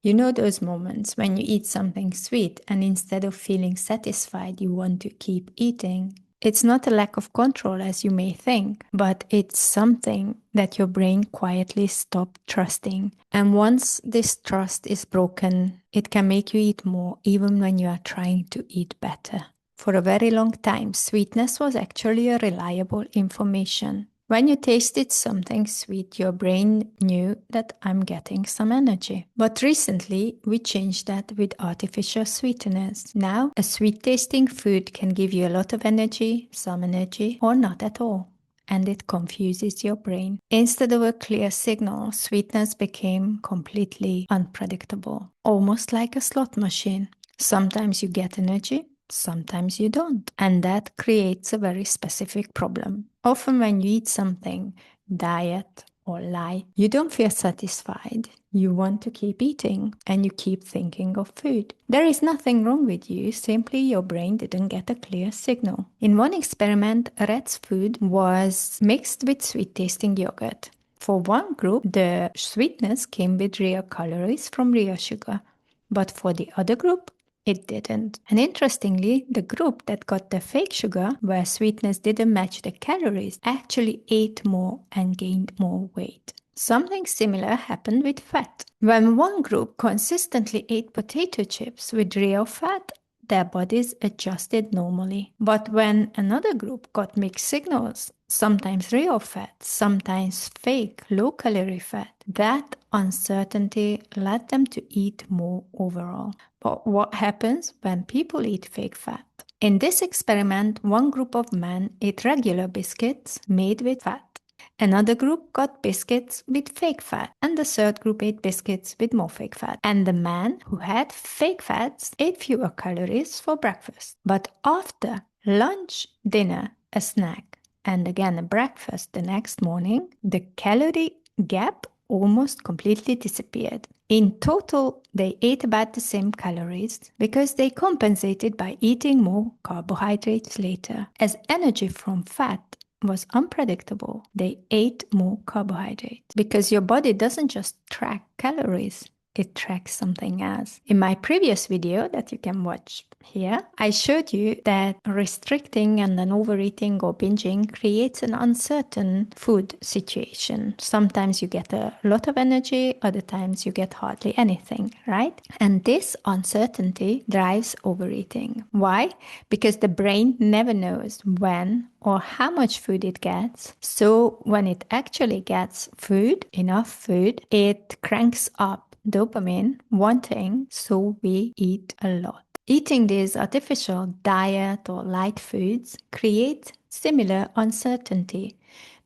You know those moments when you eat something sweet and instead of feeling satisfied, you want to keep eating? It's not a lack of control as you may think, but it's something that your brain quietly stopped trusting. And once this trust is broken, it can make you eat more even when you are trying to eat better. For a very long time, sweetness was actually a reliable information. When you tasted something sweet, your brain knew that I'm getting some energy. But recently, we changed that with artificial sweeteners. Now, a sweet tasting food can give you a lot of energy, some energy, or not at all. And it confuses your brain. Instead of a clear signal, sweetness became completely unpredictable, almost like a slot machine. Sometimes you get energy, sometimes you don't. And that creates a very specific problem. Often when you eat something, diet or light, you don't feel satisfied. You want to keep eating and you keep thinking of food. There is nothing wrong with you, simply your brain didn't get a clear signal. In one experiment, a rat's food was mixed with sweet tasting yogurt. For one group, the sweetness came with real calories from real sugar, but for the other group, it didn't. And interestingly, the group that got the fake sugar, where sweetness didn't match the calories, actually ate more and gained more weight. Something similar happened with fat. When one group consistently ate potato chips with real fat, their bodies adjusted normally. But when another group got mixed signals, sometimes real fat, sometimes fake low-calorie fat, that uncertainty led them to eat more overall. But what happens when people eat fake fat? In this experiment, one group of men ate regular biscuits made with fat. Another group got biscuits with fake fat, and the third group ate biscuits with more fake fat. And the man who had fake fats ate fewer calories for breakfast. But after lunch, dinner, a snack, and again a breakfast the next morning, the calorie gap almost completely disappeared. In total, they ate about the same calories because they compensated by eating more carbohydrates later. As energy from fat was unpredictable, they ate more carbohydrates because your body doesn't just track calories, it tracks something else. In my previous video that you can watch here, I showed you that restricting and then overeating or binging creates an uncertain food situation. Sometimes you get a lot of energy, other times you get hardly anything, right? And this uncertainty drives overeating. Why? Because the brain never knows when or how much food it gets. So when it actually gets food, enough food, it cranks up dopamine, wanting, so we eat a lot. Eating these artificial diet or light foods creates similar uncertainty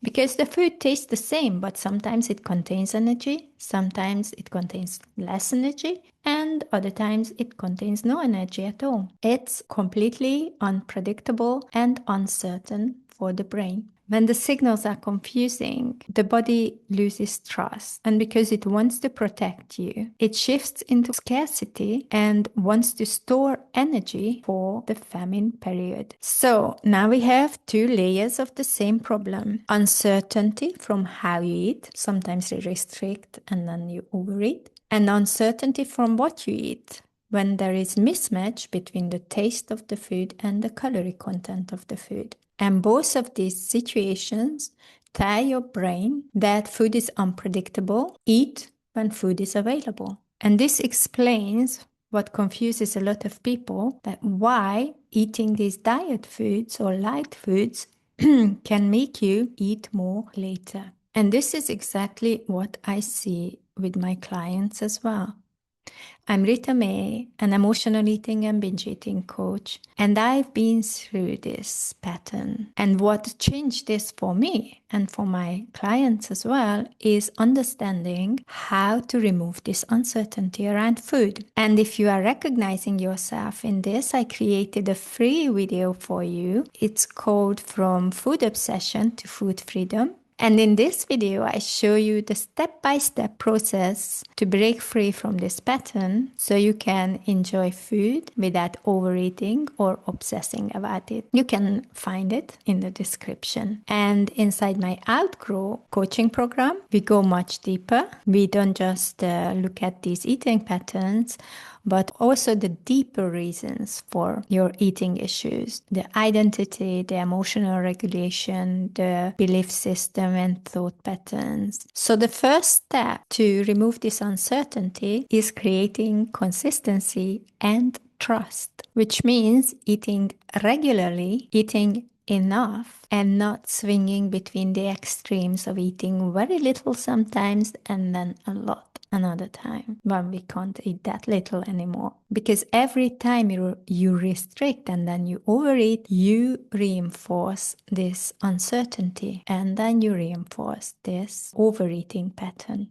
because the food tastes the same, but sometimes it contains energy, sometimes it contains less energy, and other times it contains no energy at all. It's completely unpredictable and uncertain for the brain. When the signals are confusing, the body loses trust. And because it wants to protect you, it shifts into scarcity and wants to store energy for the famine period. So now we have two layers of the same problem. Uncertainty from how you eat. Sometimes you restrict and then you overeat. And uncertainty from what you eat, when there is mismatch between the taste of the food and the calorie content of the food. And both of these situations tell your brain that food is unpredictable. Eat when food is available. And this explains what confuses a lot of people, that why eating these diet foods or light foods can make you eat more later. And this is exactly what I see with my clients as well. I'm Rita May, an emotional eating and binge eating coach, and I've been through this pattern. And what changed this for me and for my clients as well is understanding how to remove this uncertainty around food. And if you are recognizing yourself in this, I created a free video for you. It's called From Food Obsession to Food Freedom. And in this video, I show you the step-by-step process to break free from this pattern so you can enjoy food without overeating or obsessing about it. You can find it in the description. And inside my Outgrow coaching program, we go much deeper. We don't just look at these eating patterns, but also the deeper reasons for your eating issues, the identity, the emotional regulation, the belief system and thought patterns. So the first step to remove this uncertainty is creating consistency and trust, which means eating regularly, eating enough, and not swinging between the extremes of eating very little sometimes and then a lot another time when we can't eat that little anymore. Because every time you restrict and then you overeat, you reinforce this uncertainty and then you reinforce this overeating pattern.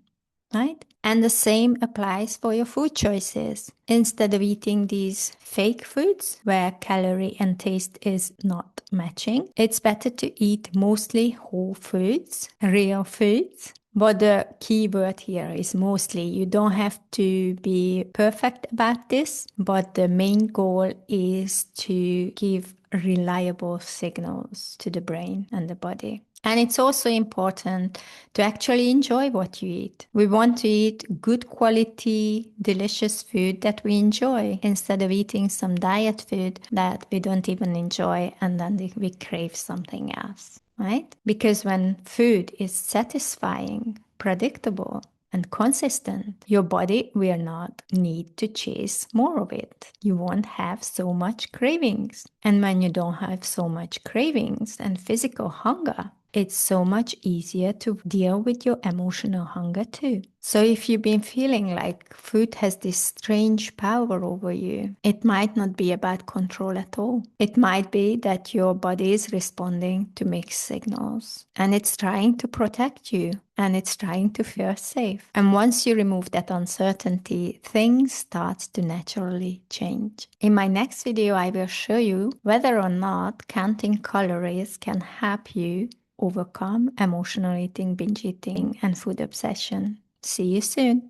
Right? And the same applies for your food choices. Instead of eating these fake foods where calorie and taste is not matching, it's better to eat mostly whole foods, real foods. But the key word here is mostly. You don't have to be perfect about this, but the main goal is to give reliable signals to the brain and the body. And it's also important to actually enjoy what you eat. We want to eat good quality, delicious food that we enjoy instead of eating some diet food that we don't even enjoy and then we crave something else, right? Because when food is satisfying, predictable, and consistent, your body will not need to chase more of it. You won't have so much cravings. And when you don't have so much cravings and physical hunger, it's so much easier to deal with your emotional hunger too. So if you've been feeling like food has this strange power over you, it might not be about control at all. It might be that your body is responding to mixed signals and it's trying to protect you and it's trying to feel safe. And once you remove that uncertainty, things start to naturally change. In my next video, I will show you whether or not counting calories can help you overcome emotional eating, binge eating, and food obsession. See you soon.